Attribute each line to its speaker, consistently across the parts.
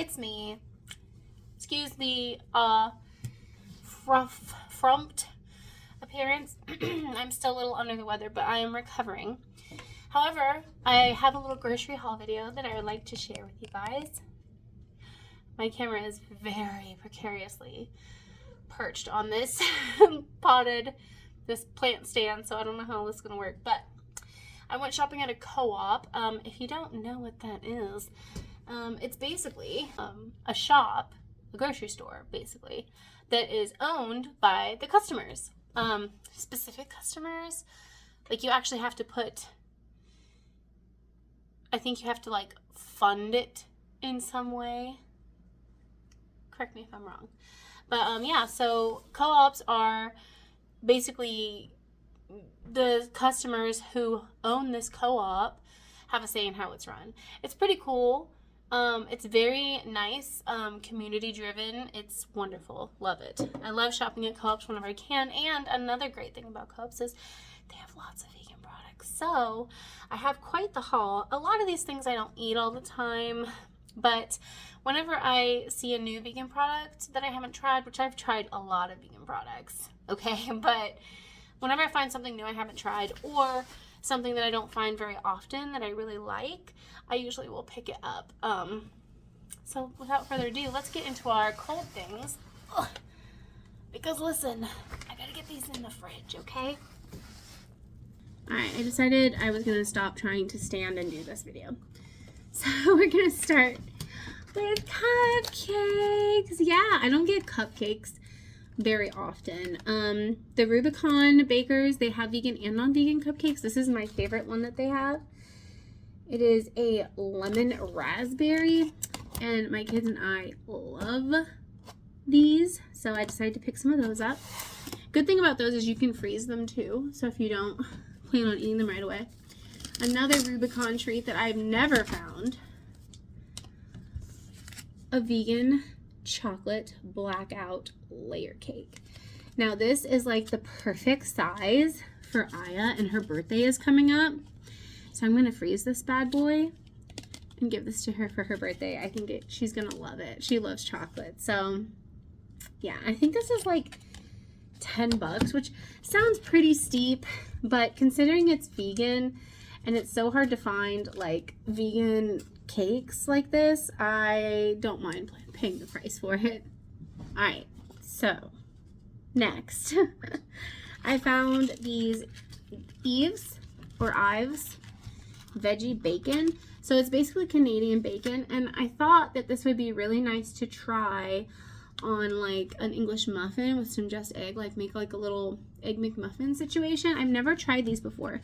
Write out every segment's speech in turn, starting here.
Speaker 1: it's me. Excuse the frumped appearance. I'm still a little under the weather, but I am recovering. However, I have a little grocery haul video that I would like to share with you guys. My camera is very precariously perched on this this plant stand, so I don't know how this is going to work, but I went shopping at a co-op. If you don't know what that is, it's basically a shop, a grocery store, basically, that is owned by the customers. Specific customers, like you actually have to I think you have to like fund it in some way. Correct me if I'm wrong. But yeah, so co-ops are basically the customers who own this co-op have a say in how it's run. It's pretty cool. It's very nice, community driven. It's wonderful. Love it. I love shopping at co-ops whenever I can. And another great thing about co-ops is they have lots of vegan products. So I have quite the haul. A lot of these things I don't eat all the time, but whenever I see a new vegan product that I haven't tried, which I've tried a lot of vegan products, okay, but whenever I find something new I haven't tried or something that I don't find very often that I really like, I usually will pick it up. So without further ado, let's get into our cold things. Ugh. Because listen, I gotta get these in the fridge, okay? Alright, I decided I was gonna stop trying to stand and do this video. So we're gonna start with cupcakes. Yeah, I don't get cupcakes very often. The Rubicon Bakers, they have vegan and non-vegan cupcakes. This is my favorite one that they have. It is a lemon raspberry, and my kids and I love these, so I decided to pick some of those up. Good thing about those is you can freeze them too, so if you don't plan on eating them right away. Another Rubicon treat that I've never found, a vegan chocolate blackout layer cake. Now this is like the perfect size for Aya, and her birthday is coming up. So I'm going to freeze this bad boy and give this to her for her birthday. I think she's going to love it. She loves chocolate. So yeah, I think this is like $10, which sounds pretty steep, but considering it's vegan and it's so hard to find like vegan cakes like this, I don't mind paying the price for it. All right, so next I found these Ives veggie bacon. So it's basically Canadian bacon, and I thought that this would be really nice to try on like an English muffin with some just egg, like make like a little egg McMuffin situation. I've never tried these before.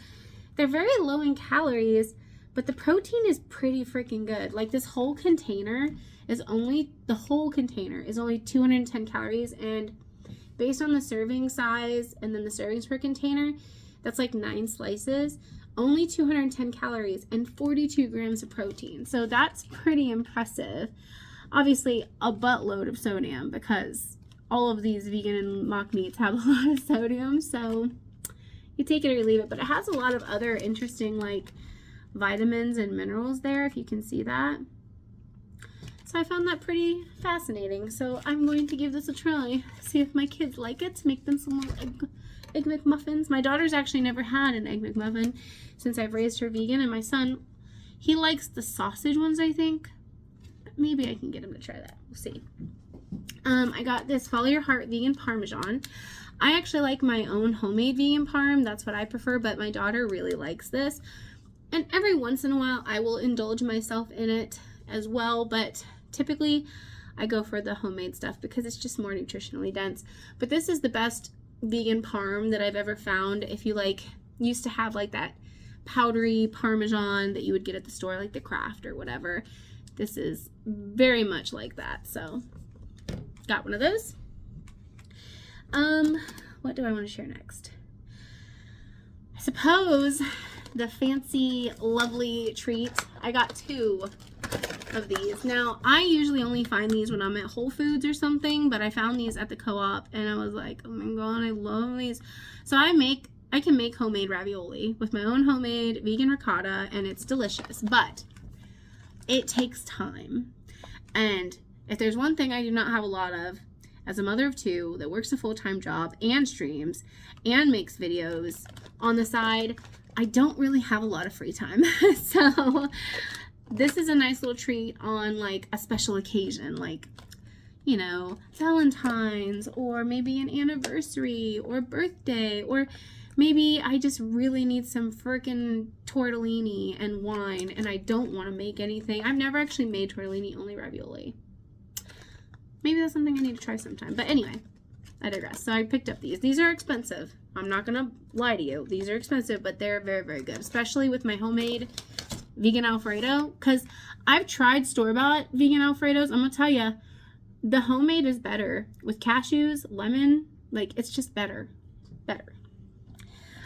Speaker 1: They're very low in calories, but the protein is pretty freaking good. Like this whole container is only 210 calories, and based on the serving size and then the servings per container, that's like 9 slices, only 210 calories and 42 grams of protein. So that's pretty impressive. Obviously a buttload of sodium because all of these vegan and mock meats have a lot of sodium, so you take it or you leave it. But it has a lot of other interesting like vitamins and minerals there, if you can see that. So I found that pretty fascinating. So I'm going to give this a try, see if my kids like it, make them some little egg McMuffins. My daughter's actually never had an egg McMuffin since I've raised her vegan, and my son, he likes the sausage ones, I think. But maybe I can get him to try that. We'll see. I got this Follow Your Heart vegan Parmesan. I actually like my own homemade vegan parm. That's what I prefer, but my daughter really likes this. And every once in a while, I will indulge myself in it as well, but typically I go for the homemade stuff because it's just more nutritionally dense. But this is the best vegan parm that I've ever found. If you like used to have like that powdery Parmesan that you would get at the store, like the Kraft or whatever, this is very much like that. So got one of those. What do I want to share next? I suppose the fancy lovely treat. I got 2 of these. Now I usually only find these when I'm at Whole Foods or something, but I found these at the co-op and I was like, oh my god, I love these. So I can make homemade ravioli with my own homemade vegan ricotta, and it's delicious, but it takes time. And if there's one thing I do not have a lot of, as a mother of two that works a full-time job and streams and makes videos on the side, I don't really have a lot of free time. So this is a nice little treat on like a special occasion, like, you know, Valentine's, or maybe an anniversary or birthday, or maybe I just really need some freaking tortellini and wine and I don't want to make anything. I've never actually made tortellini, only ravioli. Maybe that's something I need to try sometime. But anyway, I digress. So I picked up these. These are expensive. I'm not going to lie to you. These are expensive, but they're very, very good, especially with my homemade vegan Alfredo. Because I've tried store-bought vegan Alfredos. I'm going to tell you, the homemade is better. With cashews, lemon, like, it's just better. Better.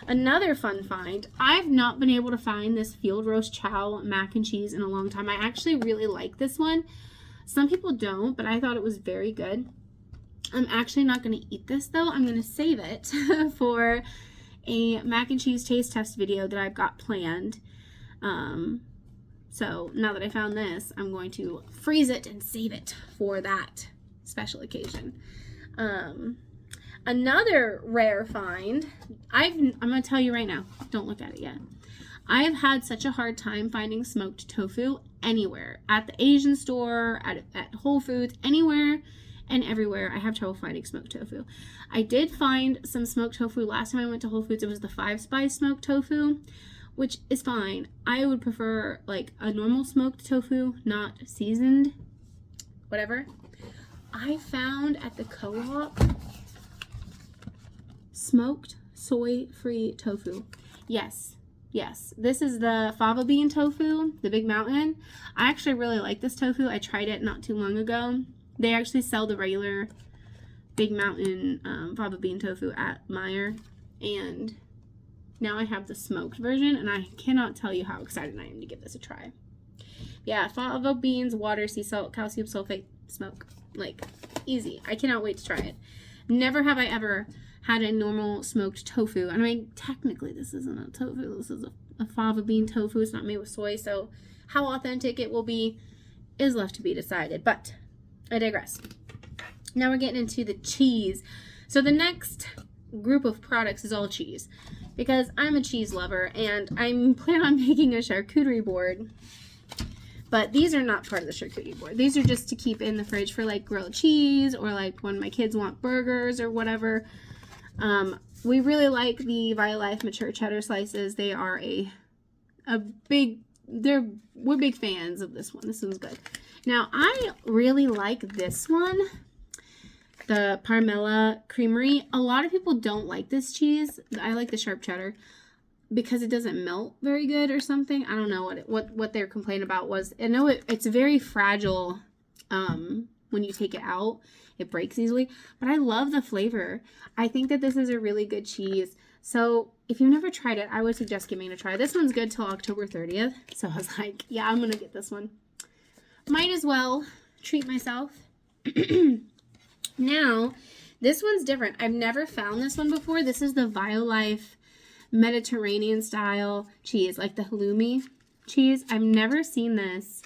Speaker 1: Another fun find, I've not been able to find this field roast chow mac and cheese in a long time. I actually really like this one. Some people don't, but I thought it was very good. I'm actually not going to eat this though. I'm going to save it for a mac and cheese taste test video that I've got planned. So now that I found this, I'm going to freeze it and save it for that special occasion. Another rare find, I'm going to tell you right now, don't look at it yet. I have had such a hard time finding smoked tofu anywhere. At the Asian store, at Whole Foods, anywhere and everywhere, I have trouble finding smoked tofu. I did find some smoked tofu last time I went to Whole Foods. It was the 5-spice smoked tofu, which is fine. I would prefer like a normal smoked tofu, not seasoned, whatever. I found at the Co-op smoked soy-free tofu. Yes, this is the fava bean tofu, the Big Mountain. I actually really like this tofu. I tried it not too long ago. They actually sell the regular Big Mountain fava bean tofu at Meijer, and now I have the smoked version, and I cannot tell you how excited I am to give this a try. Yeah, fava beans, water, sea salt, calcium sulfate, smoke. Like, easy. I cannot wait to try it. Never have I ever had a normal smoked tofu. I mean, technically this isn't a tofu. This is a fava bean tofu. It's not made with soy, so how authentic it will be is left to be decided. But I digress. Now we're getting into the cheese. So the next group of products is all cheese, because I'm a cheese lover and I'm planning on making a charcuterie board. But these are not part of the charcuterie board. These are just to keep in the fridge for like grilled cheese, or like when my kids want burgers or whatever. We really like the Violife mature cheddar slices. They are we're big fans of this one. This one's good. Now I really like this one, the Parmella Creamery. A lot of people don't like this cheese. I like the sharp cheddar because it doesn't melt very good or something. I don't know what their complaint about was. I know it's very fragile when you take it out. It breaks easily, but I love the flavor. I think that this is a really good cheese. So if you've never tried it, I would suggest giving it a try. This one's good till October 30th. So I was like, yeah, I'm going to get this one. Might as well treat myself. Now, this one's different. I've never found this one before. This is the Violife Mediterranean style cheese, like the halloumi cheese. I've never seen this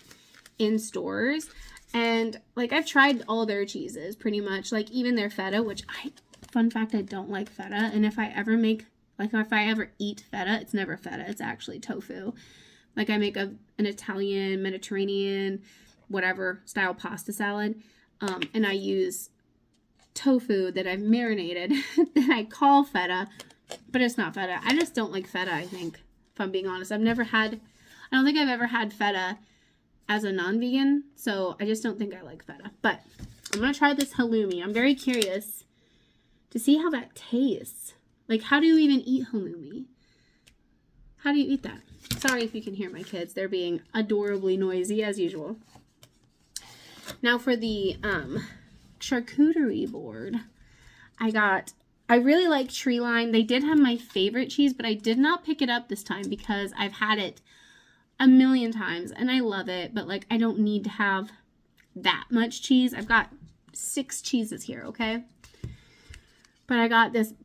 Speaker 1: in stores. And like I've tried all their cheeses pretty much, like even their feta, which fun fact, I don't like feta. And if I ever eat feta, it's never feta. It's actually tofu. Like I make an Italian, Mediterranean, whatever style pasta salad. And I use tofu that I've marinated that I call feta, but it's not feta. I just don't like feta, I think, if I'm being honest. I don't think I've ever had feta as a non-vegan, so I just don't think I like feta. But I'm going to try this halloumi. I'm very curious to see how that tastes. Like, how do you even eat halloumi? How do you eat that? Sorry if you can hear my kids. They're being adorably noisy as usual. Now for the charcuterie board, I really like Treeline. They did have my favorite cheese, but I did not pick it up this time because I've had it a million times and I love it, but like I don't need to have that much cheese. I've got 6 cheeses here, okay? But I got this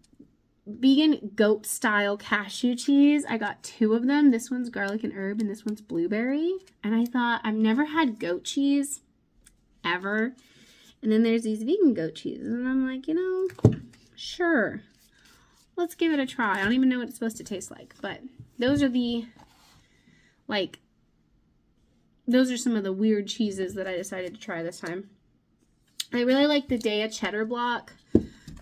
Speaker 1: vegan goat style cashew cheese. I got 2 of them. This one's garlic and herb and this one's blueberry. And I thought, I've never had goat cheese ever. And then there's these vegan goat cheeses. And I'm like, you know, sure. Let's give it a try. I don't even know what it's supposed to taste like. But those are the, like, those are some of the weird cheeses that I decided to try this time. I really like the Daiya cheddar block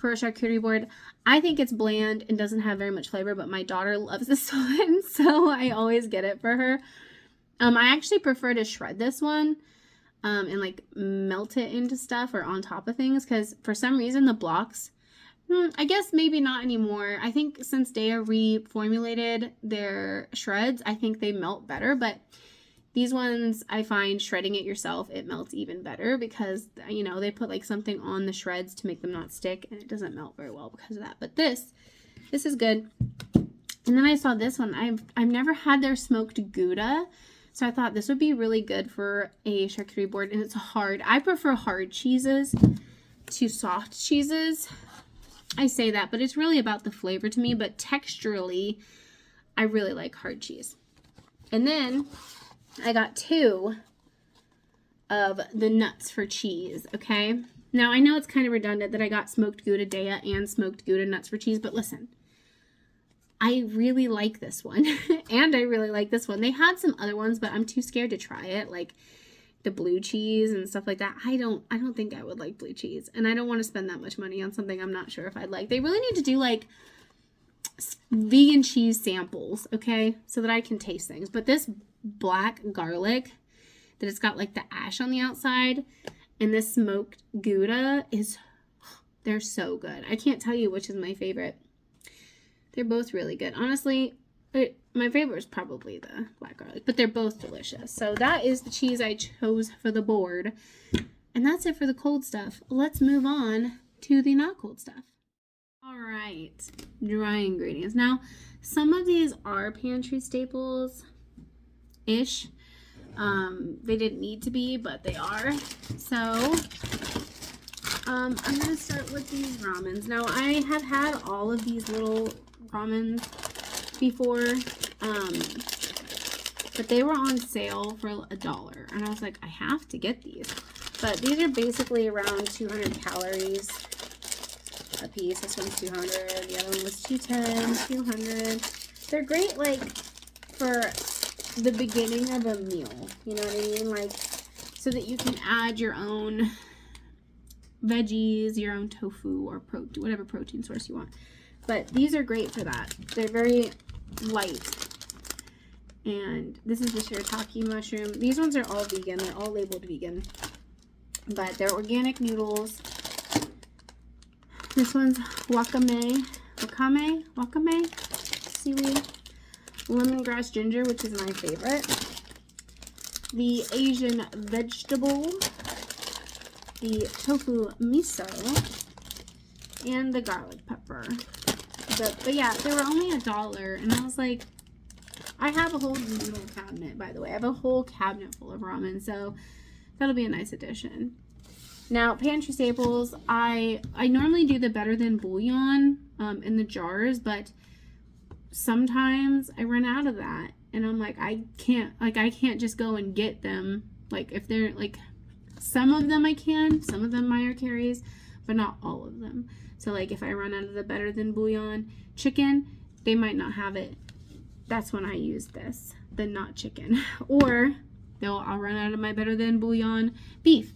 Speaker 1: for a charcuterie board. I think it's bland and doesn't have very much flavor, but my daughter loves this one, so I always get it for her. I actually prefer to shred this one and like melt it into stuff or on top of things, because for some reason the blocks, I guess maybe not anymore. I think since Daiya reformulated their shreds, I think they melt better, but these ones, I find shredding it yourself, it melts even better because, you know, they put like something on the shreds to make them not stick, and it doesn't melt very well because of that. But this is good. And then I saw this one. I've never had their smoked Gouda, so I thought this would be really good for a charcuterie board, and it's hard. I prefer hard cheeses to soft cheeses. I say that, but it's really about the flavor to me, but texturally, I really like hard cheese. And then I got 2 of the nuts for cheese, okay? Now, I know it's kind of redundant that I got smoked Gouda Daiya and smoked Gouda nuts for cheese, but listen, I really like this one, and I really like this one. They had some other ones, but I'm too scared to try it, like the blue cheese and stuff like that. I don't think I would like blue cheese, and I don't want to spend that much money on something I'm not sure if I'd like. They really need to do, like, vegan cheese samples, okay, so that I can taste things. But this black garlic that it's got like the ash on the outside and this smoked Gouda they're so good. I can't tell you which is my favorite. They're both really good. Honestly, my favorite is probably the black garlic, but they're both delicious. So that is the cheese I chose for the board. And that's it for the cold stuff. Let's move on to the not cold stuff. All right, dry ingredients. Now, some of these are pantry staples ish. They didn't need to be, but they are. So I'm gonna start with these ramens. Now, I have had all of these little ramens before, but they were on sale for $1, and I was like, I have to get these. But these are basically around 200 calories a piece. This one's 200, the other one was 210, 200. They're great, like, for the beginning of a meal, you know what I mean? Like, so that you can add your own veggies, your own tofu, or whatever protein source you want. But these are great for that. They're very light. And this is the shiitake mushroom. These ones are all vegan. They're all labeled vegan. But they're organic noodles. This one's wakame seaweed, lemongrass ginger, which is my favorite, the Asian vegetable, the tofu miso, and the garlic pepper. But yeah, they were only $1, and I was like, I have a whole noodle cabinet, by the way. I have a whole cabinet full of ramen, so that'll be a nice addition. Now, pantry staples, I normally do the Better Than bouillon in the jars, but sometimes I run out of that, and I'm like, I can't just go and get them. Like, if they're, like, some of them I can, some of them Meyer carries, but not all of them. So, like, if I run out of the Better Than bouillon chicken, they might not have it. That's when I use this, the not chicken. Or I'll run out of my Better Than bouillon beef.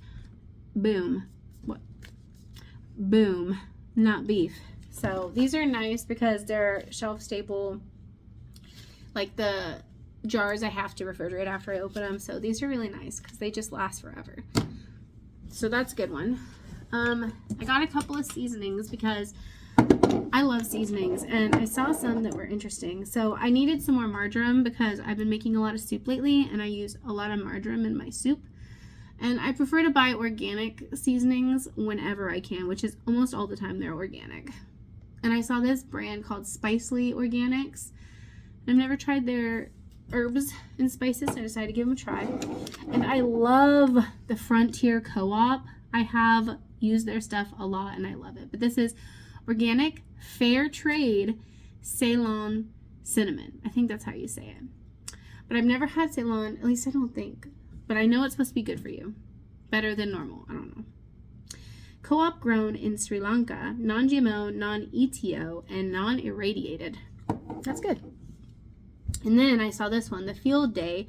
Speaker 1: Boom. What? Boom. Not beef. So these are nice because they're shelf staple. Like, the jars I have to refrigerate after I open them. So these are really nice because they just last forever. So that's a good one. I got a couple of seasonings because I love seasonings, and I saw some that were interesting. So I needed some more marjoram because I've been making a lot of soup lately, and I use a lot of marjoram in my soup. And I prefer to buy organic seasonings whenever I can, which is almost all the time they're organic. And I saw this brand called Spicely Organics. I've never tried their herbs and spices, so I decided to give them a try. And I love the Frontier Co-op. I have used their stuff a lot, and I love it. But this is organic, fair trade Ceylon cinnamon. I think that's how you say it. But I've never had Ceylon, at least I don't think. But I know it's supposed to be good for you. better than normal. I don't know. Co-op grown in Sri Lanka, non-GMO, non-ETO, and non-irradiated. That's good. And then I saw this one, the Field Day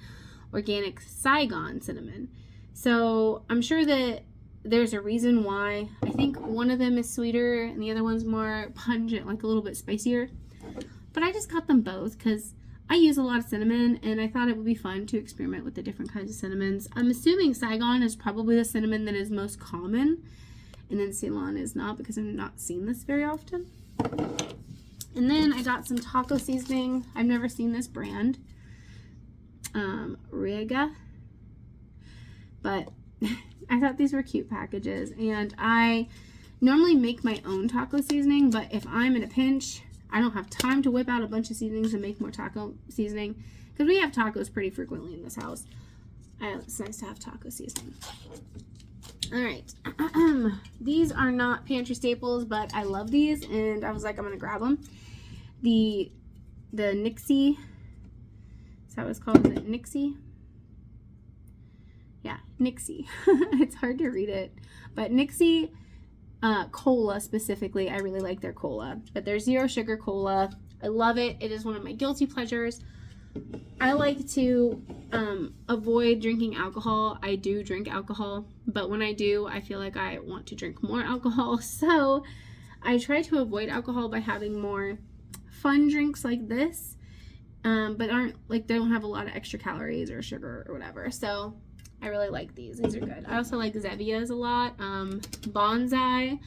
Speaker 1: Organic Saigon Cinnamon. So I'm sure that there's a reason why. I think one of them is sweeter and the other one's more pungent, like a little bit spicier. But I just got them both because I use a lot of cinnamon and I thought it would be fun to experiment with the different kinds of cinnamons. I'm assuming Saigon is probably the cinnamon that is most common. And then Ceylon is not, because I've not seen this very often. And then I got some taco seasoning. I've never seen this brand. Riga. But I thought these were cute packages. And I normally make my own taco seasoning, but if I'm in a pinch, I don't have time to whip out a bunch of seasonings and make more taco seasoning, because we have tacos pretty frequently in this house. It's nice to have taco seasoning. All right. These are not pantry staples, but I love these, and I was like, I'm going to grab them. The Nixie, is that what it's called? Is it Nixie? Yeah, Nixie. It's hard to read it. But Nixie cola specifically, I really like their cola. But their zero sugar cola, I love it. It is one of my guilty pleasures. I like to avoid drinking alcohol. I do drink alcohol, but when I do, I feel like I want to drink more alcohol. So I try to avoid alcohol by having more fun drinks like this, but aren't like, they don't have a lot of extra calories or sugar or whatever. So I really like these. These are good. I also like Zevia's a lot. Bonsai. I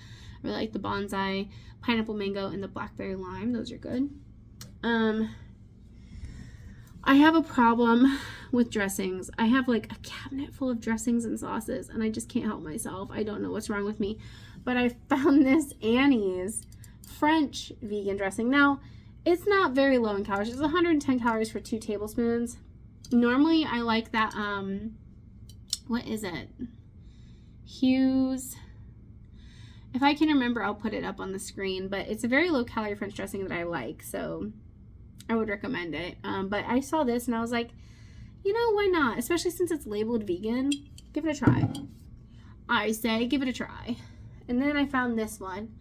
Speaker 1: really like the Bonsai pineapple mango and the blackberry lime. Those are good. I have a problem with dressings. I have like a cabinet full of dressings and sauces, and I just can't help myself. I don't know what's wrong with me. But I found this Annie's French vegan dressing. Now, it's not very low in calories. It's 110 calories for 2 tablespoons. Normally, I like that, what is it? Hugh's. If I can remember, I'll put it up on the screen. But it's a very low calorie French dressing that I like, so I would recommend it. But I saw this and I was like, you know, why not? Especially since it's labeled vegan. Give it a try. I say give it a try. And then I found this one.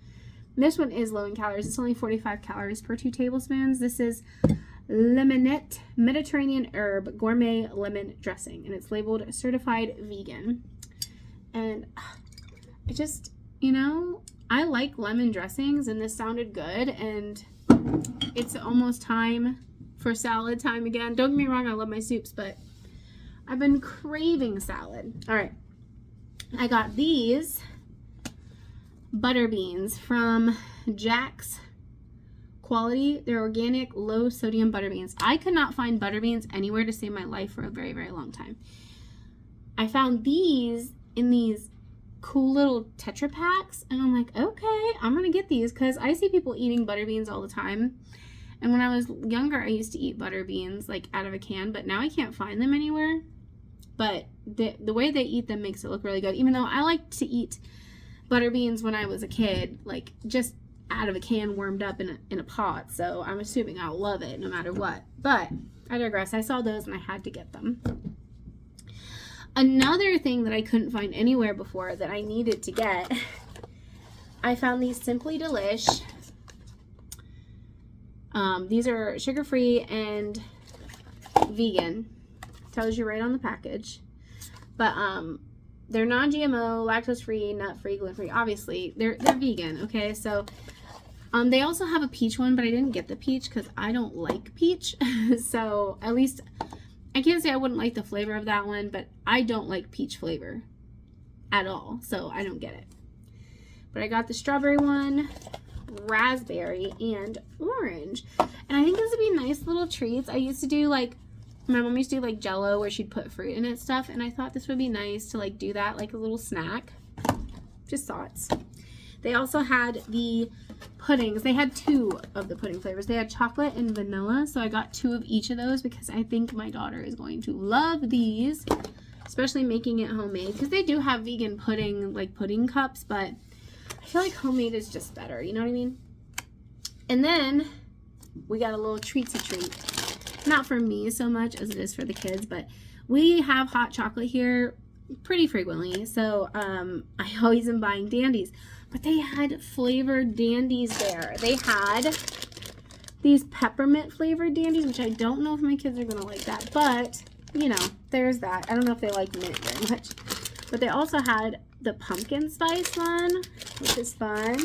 Speaker 1: This one is low in calories. It's only 45 calories per 2 tablespoons. This is Lemonette Mediterranean Herb Gourmet Lemon Dressing. And it's labeled certified vegan. And I just, you know, I like lemon dressings, and this sounded good. And it's almost time for salad time again. Don't get me wrong, I love my soups, but I've been craving salad. All right. I got these butter beans from Jack's Quality. They're organic, low sodium butter beans. I could not find butter beans anywhere to save my life for a very, very long time. I found these in these cool little Tetra packs, and I'm like, okay, I'm gonna get these because I see people eating butter beans all the time. And when I was younger, I used to eat butter beans like out of a can, but now I can't find them anywhere. But the way they eat them makes it look really good, even though I liked to eat butter beans when I was a kid, like just out of a can warmed up in a pot. So I'm assuming I'll love it no matter what. But I digress. I saw those and I had to get them. Another thing that I couldn't find anywhere before that I needed to get, I found these Simply Delish. These are sugar-free and vegan. Tells you right on the package. But they're non-GMO, lactose-free, nut-free, gluten-free. Obviously, they're vegan, okay? So they also have a peach one, but I didn't get the peach because I don't like peach. So at least I can't say I wouldn't like the flavor of that one, but I don't like peach flavor at all, so I don't get it. But I got the strawberry one, raspberry, and orange. And I think this would be nice little treats. I used to do like, my mom used to do like Jell-O where she'd put fruit in it and stuff, and I thought this would be nice to like do that, like a little snack. Just thoughts. They also had the puddings. They had 2 of the pudding flavors. They had chocolate and vanilla, so I got 2 of each of those because I think my daughter is going to love these, especially making it homemade, because they do have vegan pudding, like pudding cups, but I feel like homemade is just better, you know what I mean? And then we got a little treatsy treat. Not for me so much as it is for the kids, but we have hot chocolate here pretty frequently. So I always am buying Dandies. But they had flavored Dandies there. They had these peppermint flavored Dandies, which I don't know if my kids are going to like that. But, you know, there's that. I don't know if they like mint very much. But they also had the pumpkin spice one, which is fun.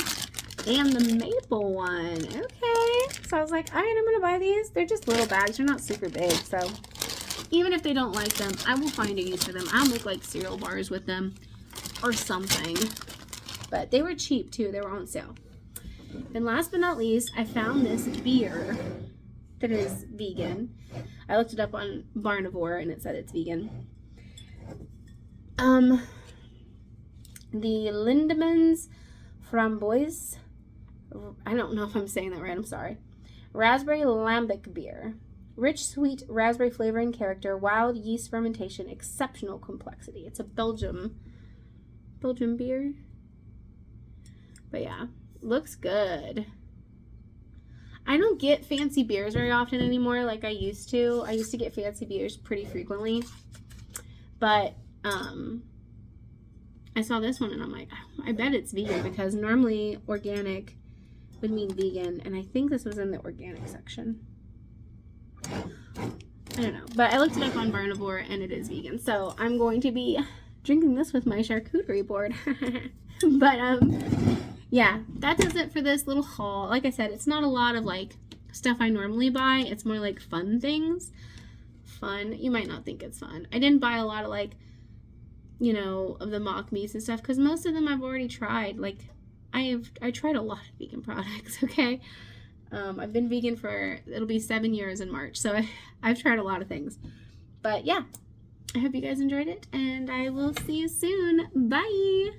Speaker 1: And the maple one. Okay. So I was like, all right, I'm going to buy these. They're just little bags. They're not super big. So even if they don't like them, I will find a use for them. I'll make like cereal bars with them or something. But they were cheap too. They were on sale. And last but not least, I found this beer that is vegan. I looked it up on Barnivore and it said it's vegan. The Lindemans Framboise. I don't know if I'm saying that right. I'm sorry. Raspberry lambic beer. Rich, sweet raspberry flavor and character, wild yeast fermentation, exceptional complexity. It's a Belgium beer. But yeah, looks good. I don't get fancy beers very often anymore like I used to. I used to get fancy beers pretty frequently. But I saw this one and I'm like, I bet it's vegan because normally organic would mean vegan. And I think this was in the organic section. I don't know. But I looked it up on Barnivore and it is vegan. So I'm going to be drinking this with my charcuterie board. But yeah, that does it for this little haul. Like I said, it's not a lot of like stuff I normally buy. It's more like fun things. Fun. You might not think it's fun. I didn't buy a lot of like, you know, of the mock meats and stuff because most of them I've already tried. Like I tried a lot of vegan products, okay? I've been vegan for, it'll be 7 years in March. So I've tried a lot of things. But yeah, I hope you guys enjoyed it and I will see you soon. Bye!